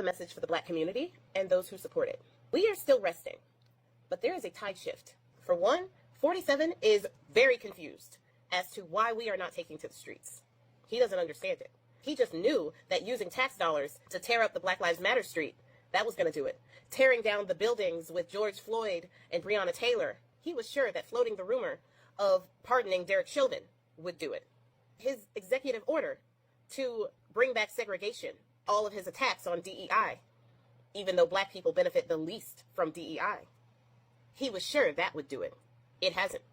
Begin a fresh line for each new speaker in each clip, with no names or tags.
a message for the Black community and those who support it. We are still resting, but there is a tide shift. For one, 47 is very confused as to why we are not taking to the streets. He doesn't understand it. He just knew that using tax dollars to tear up the Black Lives Matter street, that was going to do it. Tearing down the buildings with George Floyd and Breonna Taylor, he was sure that floating the rumor of pardoning Derek Chauvin would do it. His executive order to bring back segregation, all of his attacks on DEI, even though Black people benefit the least from DEI, he was sure that would do it. It hasn't.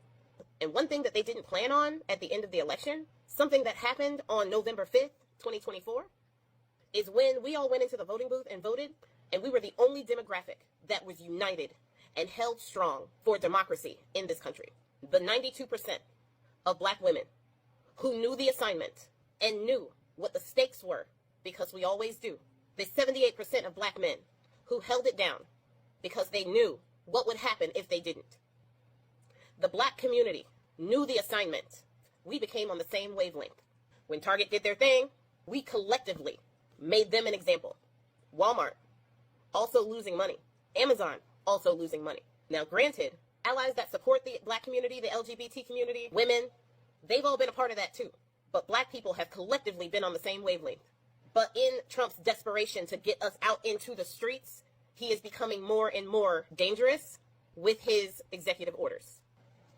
And one thing that they didn't plan on at the end of the election, something that happened on November 5th, 2024, is when we all went into the voting booth and voted, and we were the only demographic that was united and held strong for democracy in this country. The 92% of Black women who knew the assignment and knew what the stakes were, because we always do. The 78% of Black men who held it down because they knew what would happen if they didn't. The Black community knew the assignment. We became on the same wavelength. When Target did their thing, we collectively made them an example. Walmart, also losing money. Amazon, also losing money. Now, granted, allies that support the Black community, the LGBT community, women, they've all been a part of that too. But Black people have collectively been on the same wavelength. But in Trump's desperation to get us out into the streets, he is becoming more and more dangerous with his executive orders.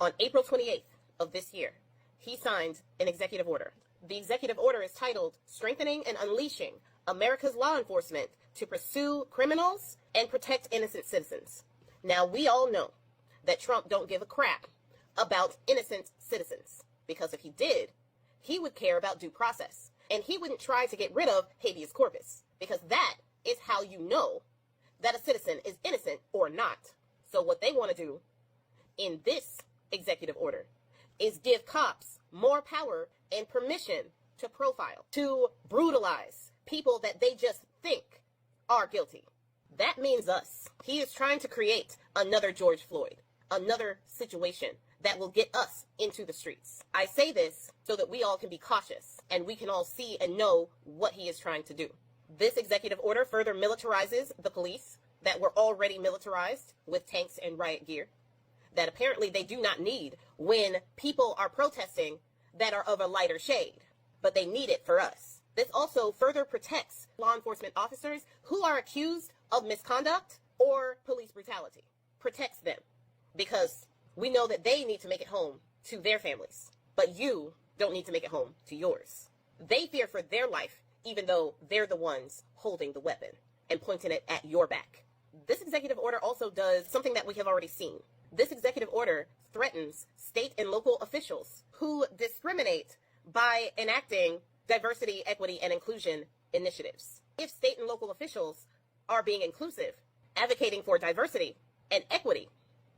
On April 28th of this year, he signed an executive order. The executive order is titled Strengthening and Unleashing America's Law Enforcement to Pursue Criminals and Protect Innocent Citizens. Now, we all know that Trump don't give a crap about innocent citizens, because if he did, he would care about due process, and he wouldn't try to get rid of habeas corpus, because that is how you know that a citizen is innocent or not. So what they want to do in this executive order is give cops more power and permission to profile, to brutalize people that they just think are guilty. That means us. He is trying to create another George Floyd, another situation that will get us into the streets. I say this so that we all can be cautious and we can all see and know what he is trying to do. This executive order further militarizes the police that were already militarized with tanks and riot gear that apparently they do not need when people are protesting that are of a lighter shade, but they need it for us. This also further protects law enforcement officers who are accused of misconduct or police brutality. Protects them because we know that they need to make it home to their families, but you don't need to make it home to yours. They fear for their life, even though they're the ones holding the weapon and pointing it at your back. This executive order also does something that we have already seen. This executive order threatens state and local officials who discriminate by enacting diversity, equity, and inclusion initiatives. If state and local officials are being inclusive, advocating for diversity and equity,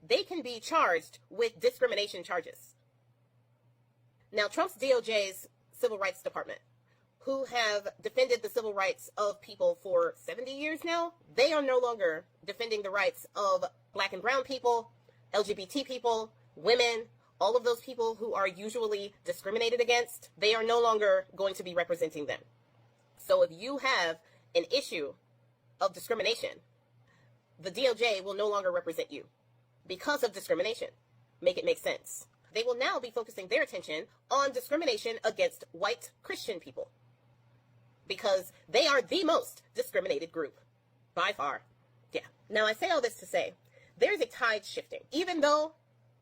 they can be charged with discrimination charges. Now, Trump's DOJ's Civil Rights Department, who have defended the civil rights of people for 70 years now, they are no longer defending the rights of Black and brown people, LGBT people, women, all of those people who are usually discriminated against. They are no longer going to be representing them. So if you have an issue of discrimination, the DOJ will no longer represent you because of discrimination. Make it make sense. They will now be focusing their attention on discrimination against white Christian people because they are the most discriminated group by far. Yeah. Now, I say all this to say there's a tide shifting. Even though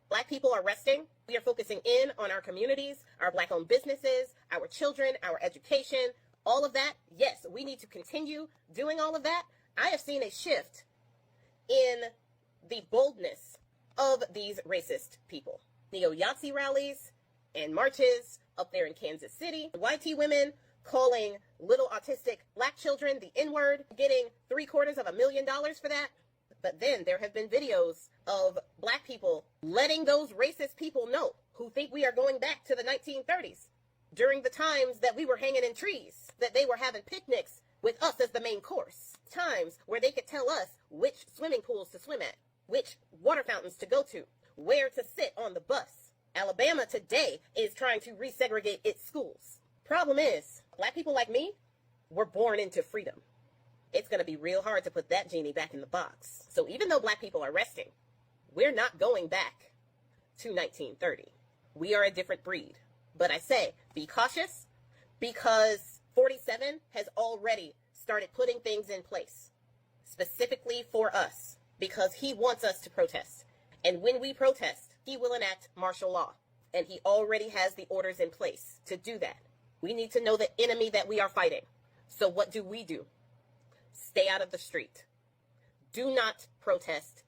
Black people are resting, we are focusing in on our communities, our Black-owned businesses, our children, our education, all of that. Yes, we need to continue doing all of that. I have seen a shift in the boldness of these racist people. Neo-Yahtzee rallies and marches up there in Kansas City. YT women calling little autistic Black children the N-word, getting $750,000 for that. But then there have been videos of Black people letting those racist people know who think we are going back to the 1930s during the times that we were hanging in trees, that they were having picnics with us as the main course. Times where they could tell us which swimming pools to swim at, which water fountains to go to, where to sit on the bus. Alabama today is trying to resegregate its schools. Problem is, Black people like me were born into freedom. it's going to be real hard to put that genie back in the box. So even though Black people are resting, we're not going back to 1930. We are a different breed. But I say, be cautious, because 47 has already started putting things in place, specifically for us, because he wants us to protest. And when we protest, he will enact martial law. And he already has the orders in place to do that. We need to know the enemy that we are fighting. So what do? Stay out of the street. Do not protest,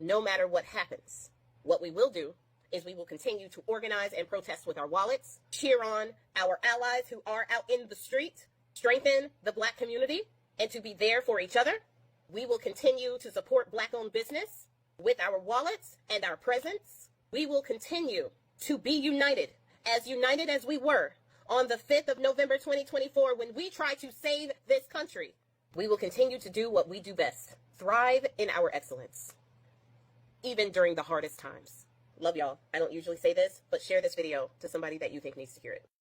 no matter what happens. What we will do is we will continue to organize and protest with our wallets, cheer on our allies who are out in the street, strengthen the Black community, and to be there for each other. We will continue to support Black-owned business with our wallets and our presence. We will continue to be united as we were on the 5th of November 2024 when we tried to save this country. We will continue to do what we do best, thrive in our excellence, even during the hardest times. Love y'all. I don't usually say this, but share this video to somebody that you think needs to hear it.